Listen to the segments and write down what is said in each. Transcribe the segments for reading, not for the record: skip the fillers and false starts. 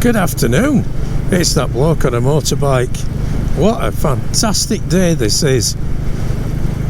Good afternoon. It's that bloke on a motorbike. What a fantastic day this is.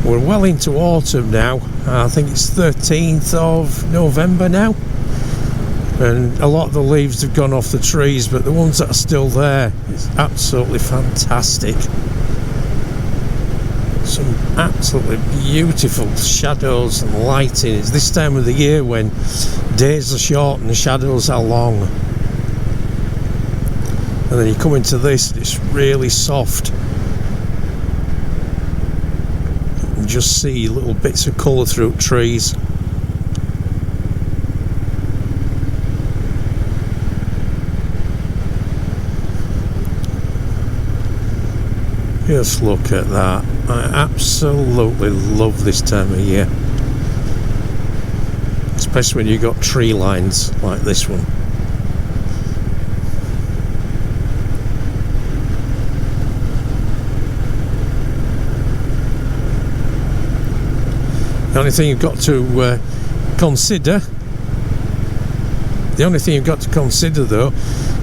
We're well into autumn now. I think it's 13th of November now. And a lot of the leaves have gone off the trees, but the ones that are still there, it's absolutely fantastic. Some absolutely beautiful shadows and lighting. It's this time of the year when days are short and the shadows are long. And then you come into this, it's really soft. You just see little bits of colour through trees. Just look at that. I absolutely love this time of year. Especially when you've got tree lines like this one. The only thing you've got to consider, though,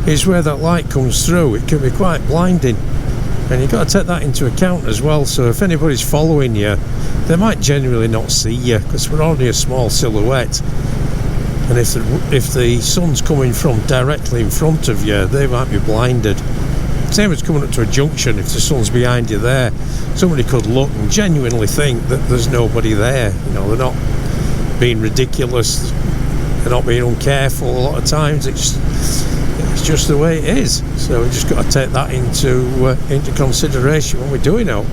is where that light comes through. It can be quite blinding. And you've got to take that into account as well. So if anybody's following you, they might genuinely not see you because we're only a small silhouette. And if the sun's coming from directly in front of you, they might be blinded. Same as coming up to a junction. If the sun's behind you there, somebody could look and genuinely think that there's nobody there. You know, they're not being ridiculous. They're not being uncareful. A lot of times it's just the way it is. So we just got to take that into consideration when we're doing it.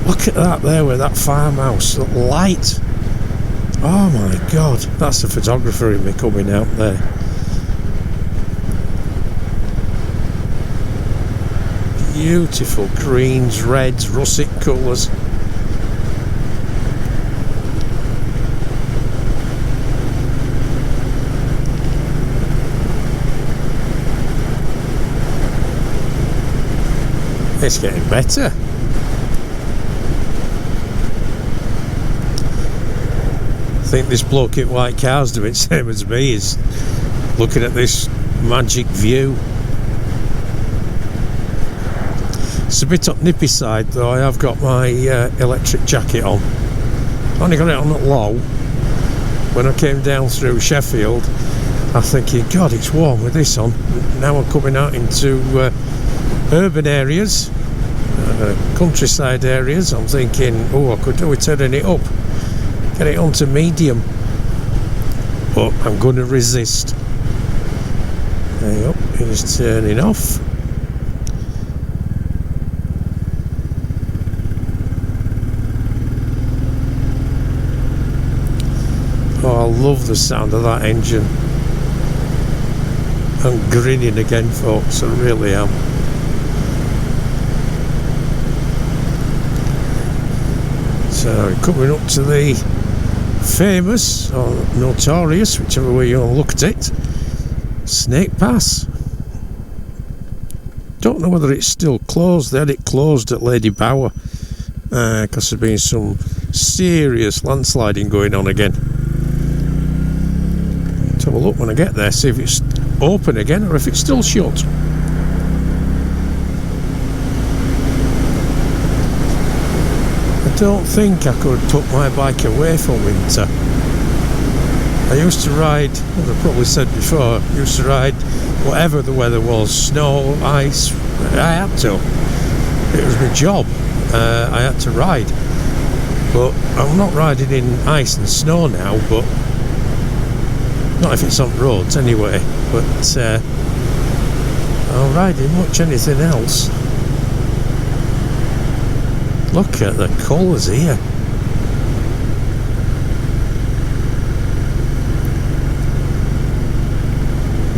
Look at that there with that farmhouse, that light. Oh my God, that's the photographer in me coming out there. Beautiful greens, reds, russet colours. It's getting better. I think this bloke in white car's doing the same as me, is looking at this magic view. It's a bit up nippy side though. I have got my electric jacket on. Only got it on at low. When I came down through Sheffield, I'm thinking, God, it's warm with this on. Now I'm coming out into urban areas, countryside areas. I'm thinking, oh, I could do with turning it up, get it onto medium, but I'm going to resist. There you go, it's turning off. Oh, I love the sound of that engine. I'm grinning again, folks, I really am. So coming up to the famous or notorious, whichever way you want to look at it, Snake Pass. Don't know whether it's still closed. They had it closed at Lady Bower because there's been some serious landsliding going on again. Let's have a look when I get there, see if it's open again or if it's still shut. I don't think I could tuck my bike away for winter. I used to ride, as I probably said before, I used to ride whatever the weather was, snow, ice. I had to. It was my job. I had to ride. But I'm not riding in ice and snow now, but not if it's on roads anyway. But I'll ride in much anything else. Look at the colours here.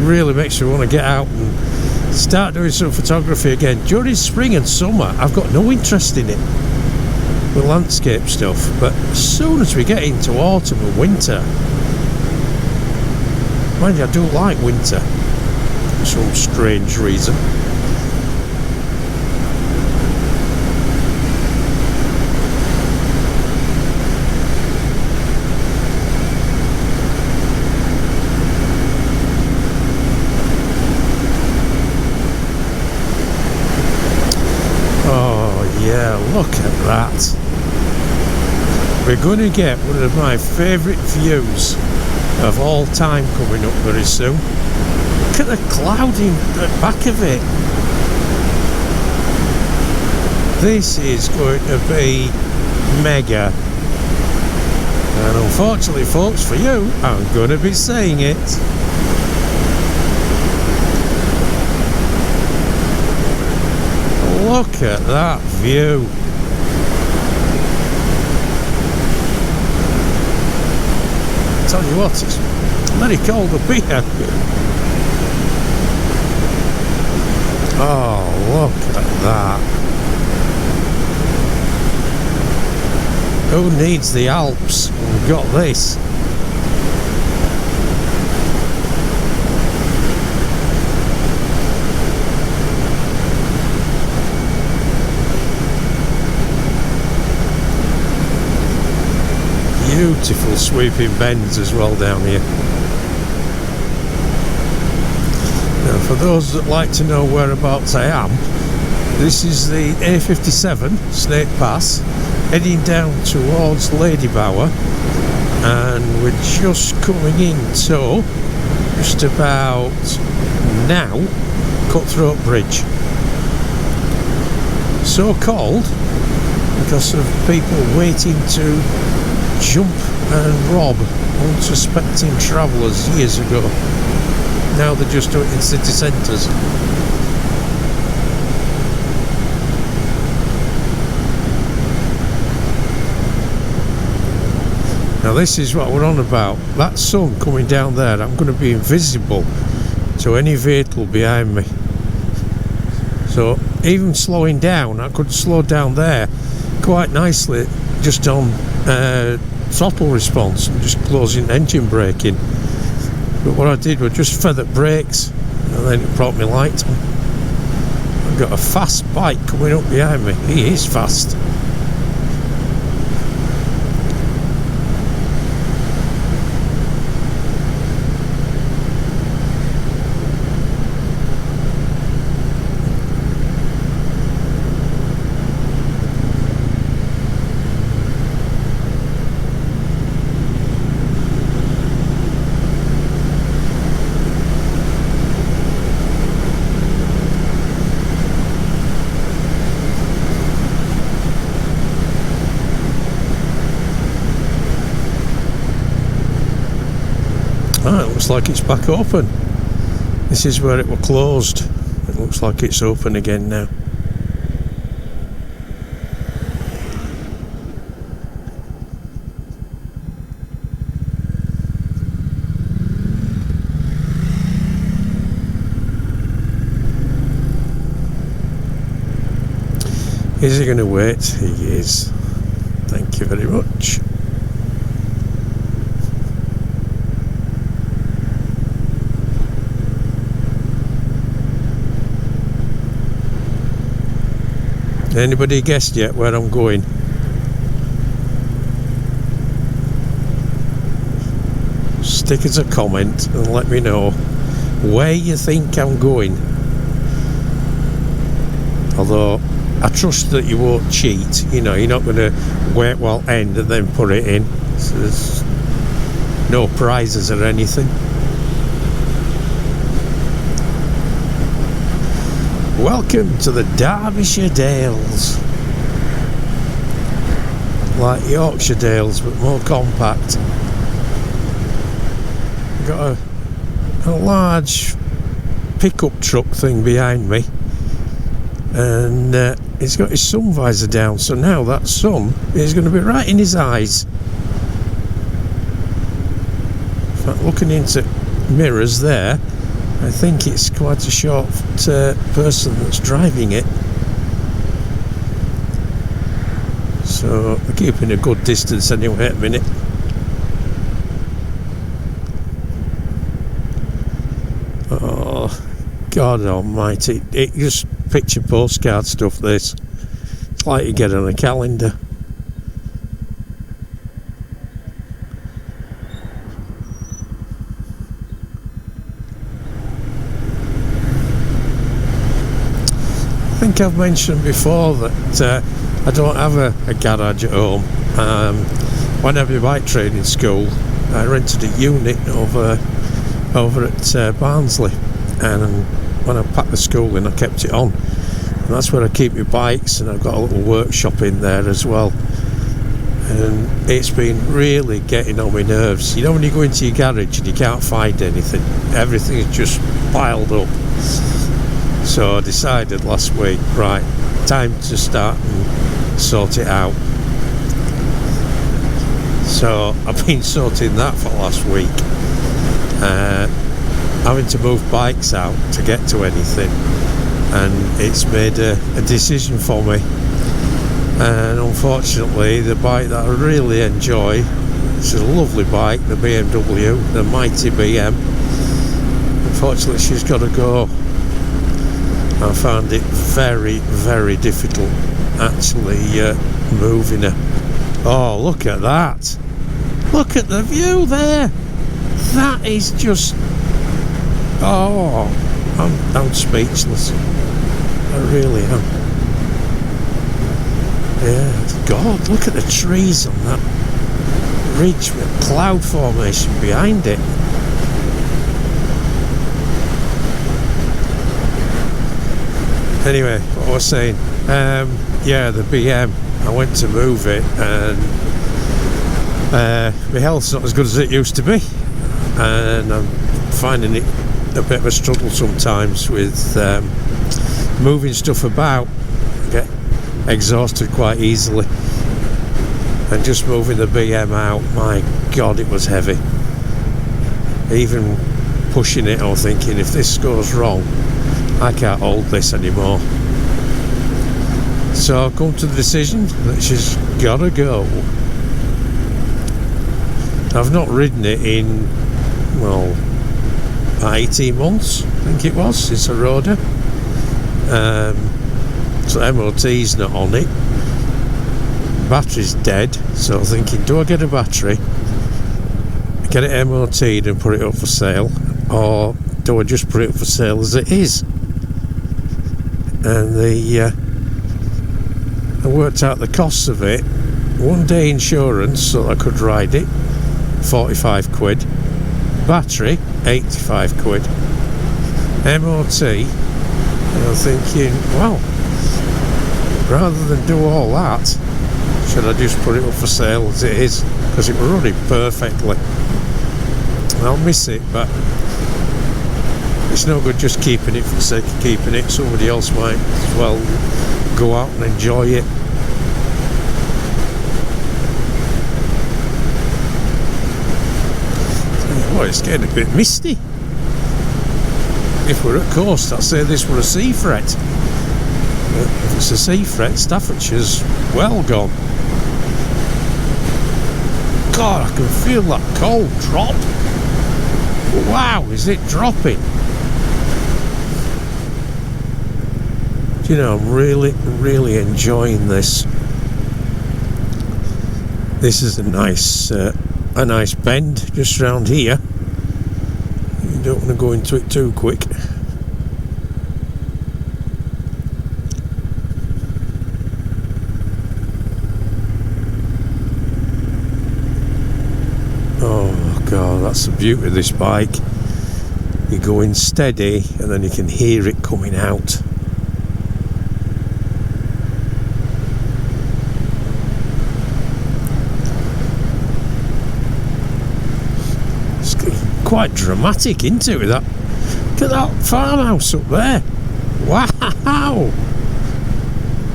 Really makes me want to get out and start doing some photography again. During spring and summer, I've got no interest in it, the landscape stuff. But as soon as we get into autumn and winter, mind you, I do like winter for some strange reason. we're going to get one of my favourite views of all time coming up very soon. Look at the cloud in the back of it. This is going to be mega. And unfortunately, folks, for you, I'm going to be saying it. Look at that view. Tell you what, it's very cold up here. Oh, look at that. Who needs the Alps? We've got this. Beautiful sweeping bends as well down here. Now, for those that like to know whereabouts I am, this is the A57 Snake Pass, heading down towards Ladybower, and we're just coming into just about now Cutthroat Bridge. So called because of people waiting to jump and rob unsuspecting travellers years ago. Now they just do it in city centres. Now this is what we're on about. That sun coming down there, I'm going to be invisible to any vehicle behind me. So even slowing down, I could slow down there quite nicely just on throttle response and just closing engine braking. But what I did was just feather brakes, and then it brought me light on. I've got a fast bike coming up behind me. He is fast. Ah, it looks like it's back open. This is where it was closed. It looks like it's open again now. Is he going to wait? He is. Thank you very much. Anybody guessed yet where I'm going? Stick us a comment and let me know where you think I'm going. Although I trust that you won't cheat. You know, you're not going to wait while end and then put it in. So there's no prizes or anything. Welcome to the Derbyshire Dales. Like Yorkshire Dales, but more compact. Got a large pickup truck thing behind me, and he's got his sun visor down, so now that sun is going to be right in his eyes. In fact, looking into mirrors there, I think it's quite a short person that's driving it. So we're keeping a good distance anyway at the minute. Oh, God almighty. It just picture postcard stuff, this. It's like you get on a calendar. I think I've mentioned before that I don't have a garage at home. when I had my bike training school, I rented a unit over at Barnsley, and when I packed the school in, I kept it on. And that's where I keep my bikes, and I've got a little workshop in there as well. And it's been really getting on my nerves. You know, when you go into your garage and you can't find anything, everything is just piled up. So I decided last week, right, time to start and sort it out. So I've been sorting that for last week, having to move bikes out to get to anything, and it's made a decision for me. And unfortunately, the bike that I really enjoy, it's a lovely bike, the BMW, the Mighty BM. Unfortunately, she's got to go. I found it very, very difficult actually moving her. Oh, look at that! Look at the view there! That is just... oh, I'm speechless. I really am. Yeah, God, look at the trees on that ridge with cloud formation behind it. Anyway, what I was saying, yeah, the BM, I went to move it, and my health's not as good as it used to be, and I'm finding it a bit of a struggle sometimes with moving stuff about. I get exhausted quite easily, and just moving the BM out, my God, it was heavy. Even pushing it, I was thinking, if this goes wrong, I can't hold this anymore. So I've come to the decision that she's gotta go. I've not ridden it in, well, 18 months, I think it was, since I rode her. So MOT's not on it. Battery's dead, so I'm thinking, do I get a battery, get it MOT'd and put it up for sale, or do I just put it up for sale as it is? And I worked out the costs of it. 1 day insurance so I could ride it, 45 quid. Battery, 85 quid. MOT, and I'm thinking, well, rather than do all that, should I just put it up for sale as it is? Because it was running perfectly. I'll miss it, but it's no good just keeping it for the sake of keeping it. Somebody else might as well go out and enjoy it. Oh, it's getting a bit misty. If we're at coast, I'd say this were a sea fret. But if it's a sea fret, Staffordshire's well gone. God, I can feel that cold drop. Wow, is it dropping? You know, I'm really, really enjoying this. This is a nice bend just around here. You don't want to go into it too quick. Oh God, that's the beauty of this bike. You go in steady and then you can hear it coming out. Quite dramatic, isn't it, with that? Look at that farmhouse up there. Wow,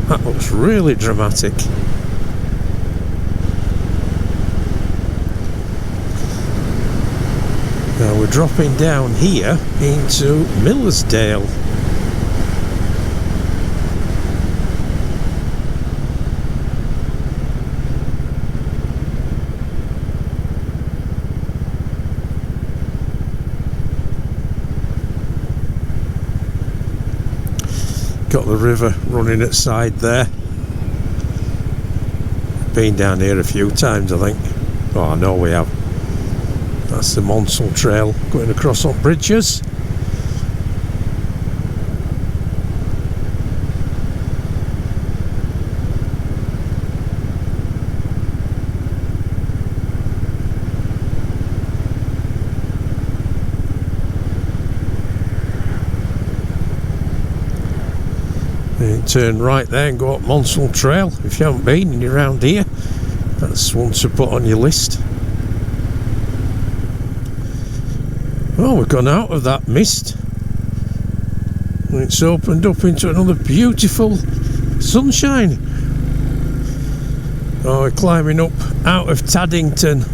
that looks really dramatic. Now we're dropping down here into Millersdale. Got the river running at side there. Been down here a few times, I think. Oh, I know we have. That's the Monsell Trail going across on bridges. turn right there and go up Monsell Trail. If you haven't been and you're around here, that's one to put on your list. Well, we've gone out of that mist and it's opened up into another beautiful sunshine. Oh, we're climbing up out of Taddington,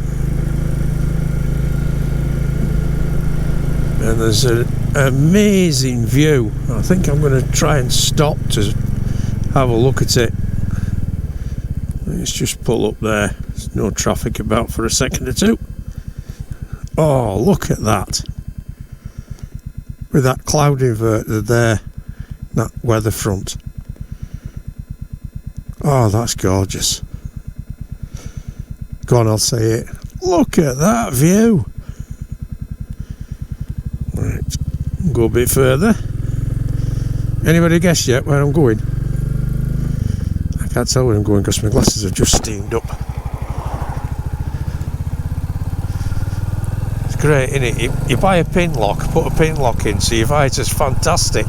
and there's an amazing view. I think I'm going to try and stop to have a look at it. Let's just pull up there. There's no traffic about for a second or two. Oh, look at that. With that cloud inverter there, that weather front. Oh, that's gorgeous. Go on, I'll say it. Look at that view. Right, go a bit further. Anybody guess yet where I'm going? I can't tell where I'm going because my glasses have just steamed up. It's great, isn't it? You buy a pin lock, put a pin lock in, so your visor's fantastic.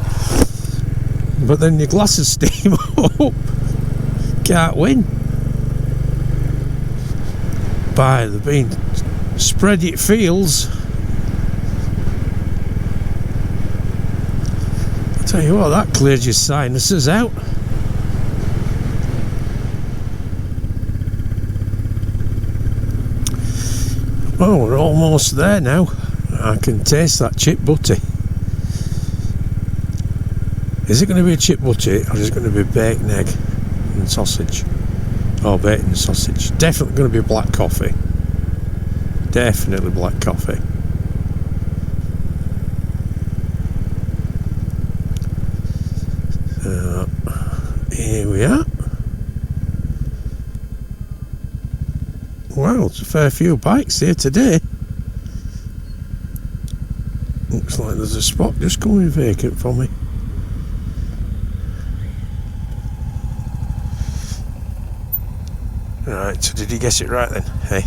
But then your glasses steam up. Can't win. By the being spread it feels. I tell you what, that clears your sinuses out. Oh, we're almost there now. I can taste that chip butty. Is it going to be a chip butty or is it going to be bacon, egg and sausage? Oh, bacon and sausage. Definitely going to be black coffee. Definitely black coffee. Here we are. Wow, it's a fair few bikes here today. Looks like there's a spot just going vacant for me. Right, so did you guess it right then? Hey,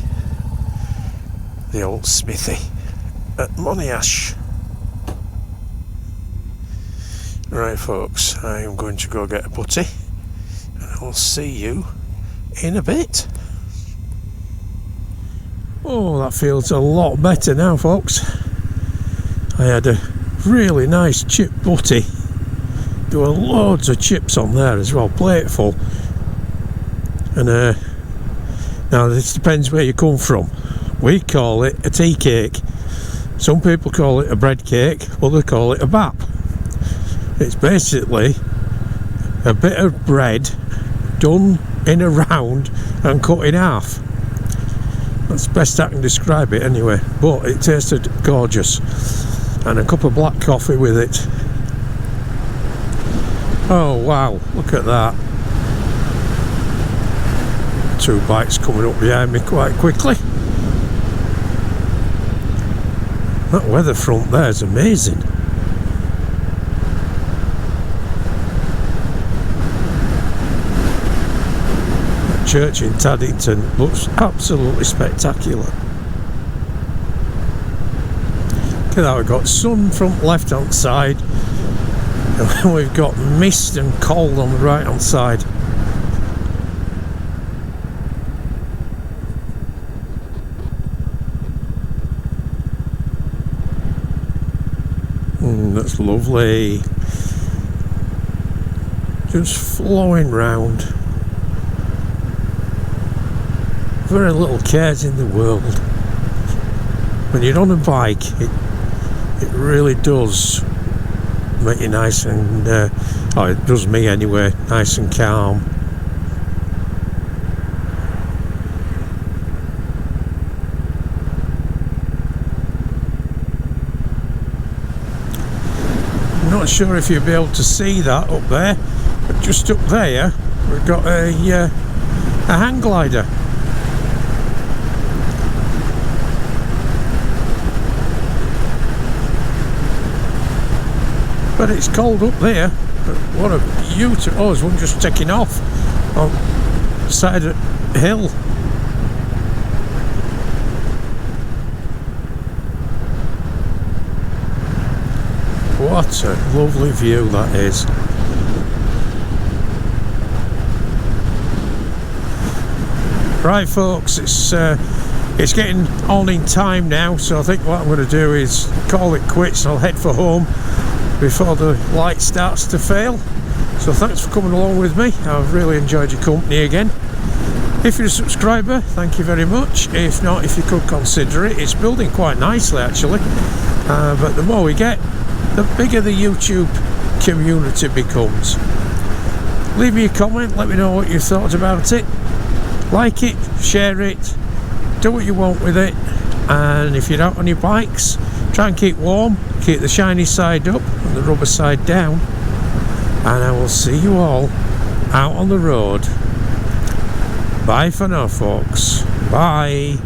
the old smithy at Monyash. Right folks, I am going to go get a butty and I'll see you in a bit. Oh, that feels a lot better now folks. I had a really nice chip butty. There were loads of chips on there as well, plateful. And now this depends where you come from. We call it a tea cake. Some people call it a bread cake, others call it a bap. It's basically a bit of bread done in a round and cut in half. That's the best I can describe it anyway, but it tasted gorgeous. And a cup of black coffee with it. Oh wow, look at that. Two bikes coming up behind me quite quickly. That weather front there is amazing. That church in Taddington looks absolutely spectacular. Look at that, we've got sun from left hand side and then we've got mist and cold on the right hand side. That's lovely. Just flowing round. Very little cares in the world. When you're on a bike, it really does make you nice and oh, it does me anyway, nice and calm. Not sure if you'll be able to see that up there, but just up there we've got a hang glider. But it's cold up there. What a beautiful... Oh, there's one just taking off on the side of the hill. What a lovely view that is. Right folks, it's getting on in time now, so I think what I'm going to do is call it quits and I'll head for home before the light starts to fail. So thanks for coming along with me. I've really enjoyed your company again. If you're a subscriber, thank you very much. If not, if you could consider it. It's building quite nicely actually, but the more we get, the bigger the YouTube community becomes. Leave me a comment, let me know what you thought about it. Like it, share it, do what you want with it, and if you're out on your bikes, try and keep warm, keep the shiny side up and the rubber side down, and I will see you all out on the road. Bye for now folks, bye.